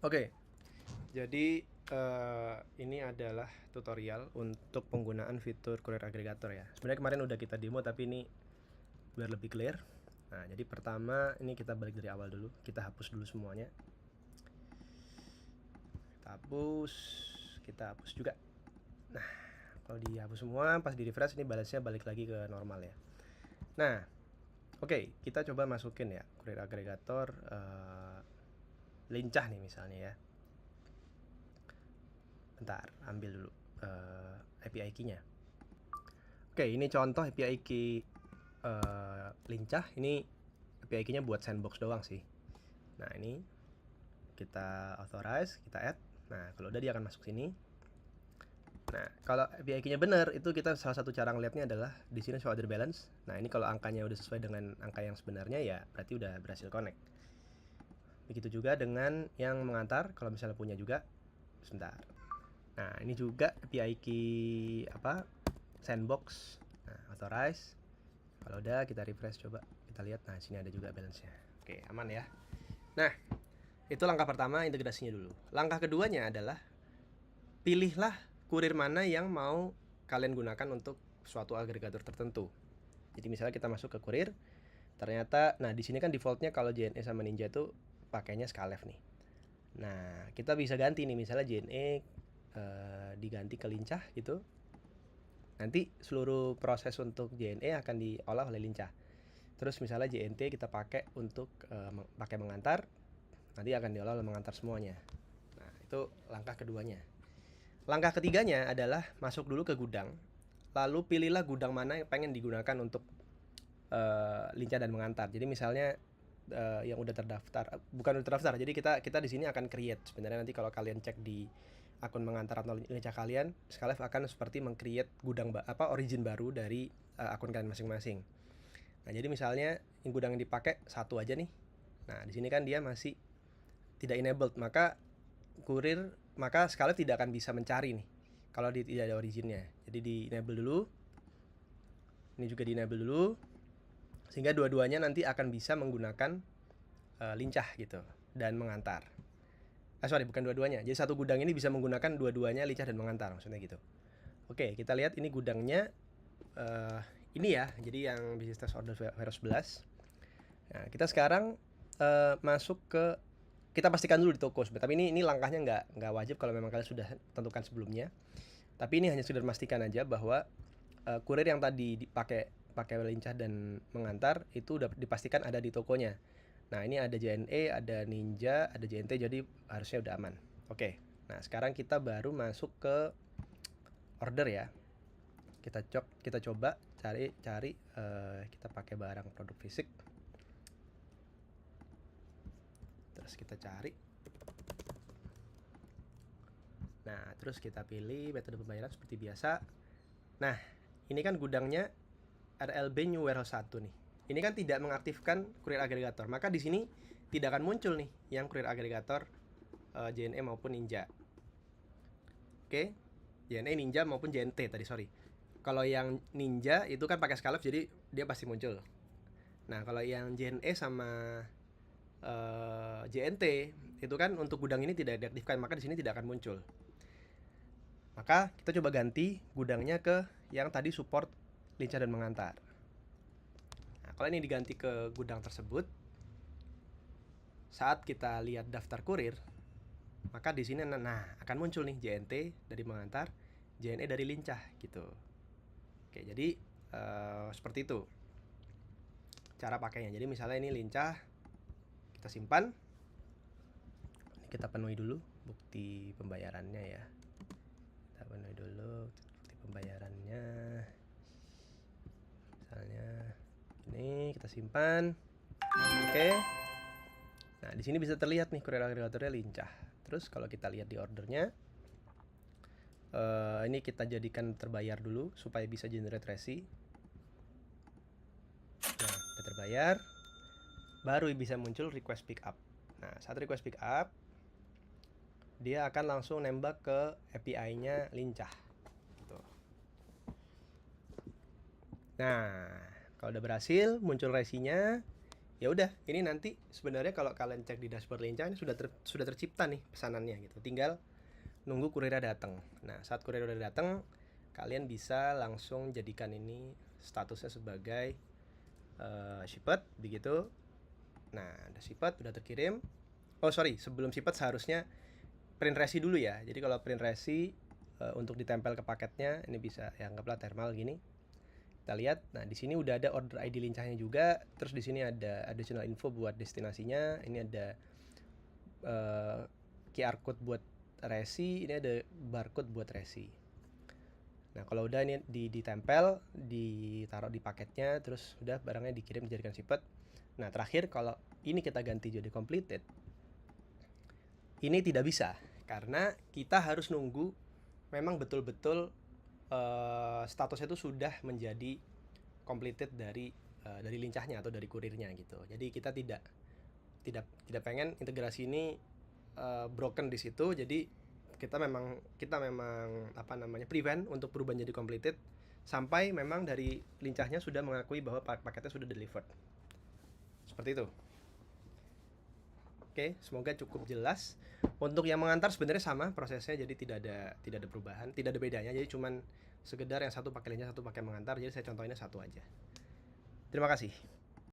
Oke, jadi ini adalah tutorial untuk penggunaan fitur Courier Aggregator ya. Sebenarnya kemarin udah kita demo tapi ini biar lebih clear. Nah, jadi pertama ini kita balik dari awal dulu. Kita hapus dulu semuanya. Kita hapus juga. Nah, kalau dihapus semua, pas di refresh ini balance-nya balik lagi ke normal ya. Nah, oke, kita coba masukin ya Courier Aggregator lincah nih misalnya ya. Bentar, ambil dulu API key-nya. Oke, ini contoh API key lincah. Ini API key-nya buat sandbox doang sih. Nah, ini kita authorize, kita add. Nah, kalau udah dia akan masuk sini. Nah, kalau API key-nya benar, itu kita salah satu cara ngeliatnya adalah di sini show order balance. Nah, ini kalau angkanya udah sesuai dengan angka yang sebenarnya ya berarti udah berhasil connect. Begitu juga dengan yang mengantar, kalau misalnya punya juga. Sebentar. Nah, ini juga API key sandbox. Nah, authorize. Kalau udah kita refresh coba kita lihat. Nah, sini ada juga balance-nya. Oke, aman ya. Nah, itu langkah pertama, integrasinya dulu. Langkah keduanya adalah pilihlah kurir mana yang mau kalian gunakan untuk suatu agregator tertentu. Jadi misalnya kita masuk ke kurir, ternyata nah di sini kan defaultnya kalau JNE sama Ninja itu pakainya Scalef nih. Nah, kita bisa ganti nih, misalnya JNE diganti ke lincah gitu. Nanti seluruh proses untuk JNE akan diolah oleh lincah. Terus misalnya JNT kita pakai untuk pakai mengantar, nanti akan diolah oleh mengantar semuanya. Nah, itu langkah keduanya. Langkah ketiganya adalah masuk dulu ke gudang. Lalu pilihlah gudang mana yang pengen digunakan untuk lincah dan mengantar. Jadi misalnya yang udah terdaftar, bukan udah terdaftar. Jadi kita di sini akan create. Sebenarnya nanti kalau kalian cek di akun mengantar atau lincah kalian, Scalef akan seperti meng-create gudang origin baru dari akun kalian masing-masing. Nah, jadi misalnya yang gudang yang dipakai satu aja nih. Nah, di sini kan dia masih tidak enabled, maka Scalef tidak akan bisa mencari nih kalau tidak ada originnya. Jadi di enable dulu. Ini juga di enable dulu. Sehingga dua-duanya nanti akan bisa menggunakan lincah gitu dan mengantar. Bukan dua-duanya. Jadi satu gudang ini bisa menggunakan dua-duanya lincah dan mengantar, maksudnya gitu. Oke, kita lihat ini gudangnya ini ya. Jadi yang business test order Veros 11. Nah, kita sekarang masuk ke, kita pastikan dulu di toko. Tapi ini langkahnya nggak wajib kalau memang kalian sudah tentukan sebelumnya. Tapi ini hanya sudah memastikan aja bahwa kurir yang tadi pakai lincah dan mengantar itu udah dipastikan ada di tokonya. Nah, ini ada JNE, ada Ninja, ada JNT, jadi harusnya udah aman. Oke. Nah, sekarang kita baru masuk ke order ya. Kita coba cari kita pakai barang produk fisik. Terus kita cari. Nah, terus kita pilih metode pembayaran seperti biasa. Nah, ini kan gudangnya RLB New Warehouse 1 nih. Ini kan tidak mengaktifkan kurir agregator. Maka di sini tidak akan muncul nih yang kurir agregator JNE maupun Ninja. Oke. JNE, Ninja maupun JNT tadi, sorry. Kalau yang Ninja itu kan pakai Scalef, jadi dia pasti muncul. Nah, kalau yang JNE sama JNT itu kan untuk gudang ini tidak diaktifkan, maka di sini tidak akan muncul. Maka kita coba ganti gudangnya ke yang tadi support lincah dan mengantar. Nah, kalau ini diganti ke gudang tersebut, saat kita lihat daftar kurir, maka di sini akan muncul nih JNT dari mengantar, JNE dari lincah gitu. Oke, jadi seperti itu cara pakainya. Jadi misalnya ini lincah, kita simpan. Ini kita penuhi dulu bukti pembayarannya ya. Kita penuhi dulu bukti pembayarannya. Misalnya ini kita simpan. Oke. Nah, di sini bisa terlihat nih kurir agregatornya lincah. Terus kalau kita lihat di ordernya, ini kita jadikan terbayar dulu supaya bisa generate resi. Nah, udah terbayar, baru bisa muncul request pick up. Nah, saat request pick up, dia akan langsung nembak ke API-nya lincah. Gitu. Nah, kalau udah berhasil muncul resinya, Ya udah, ini nanti sebenarnya kalau kalian cek di dashboard lincah ini sudah tercipta nih pesanannya gitu. Tinggal nunggu kurirnya datang. Nah, saat kurir udah datang, kalian bisa langsung jadikan ini statusnya sebagai shipped begitu. Nah, ada shipped udah terkirim. Oh sorry, sebelum shipped seharusnya print resi dulu ya. Jadi kalau print resi untuk ditempel ke paketnya, ini bisa ya anggaplah thermal gini. Kita lihat, nah di sini udah ada order ID lincahnya juga. Terus di sini ada additional info buat destinasinya. Ini ada QR code buat resi, ini ada barcode buat resi. Nah kalau udah ini ditempel, ditaruh di paketnya, terus udah barangnya dikirim dijadikan shipped. Nah terakhir kalau ini kita ganti jadi completed, ini tidak bisa karena kita harus nunggu memang betul-betul statusnya itu sudah menjadi completed dari lincahnya atau dari kurirnya gitu. Jadi kita tidak pengen integrasi ini broken di situ. Jadi kita memang apa namanya prevent untuk perubahan jadi completed sampai memang dari lincahnya sudah mengakui bahwa paketnya sudah delivered. Seperti itu. Oke, semoga cukup jelas. Untuk yang mengantar sebenarnya sama prosesnya, jadi tidak ada perubahan, tidak ada bedanya. Jadi cuman sekedar yang satu pakai lincah, satu pakai mengantar. Jadi saya contohinnya satu aja. Terima kasih.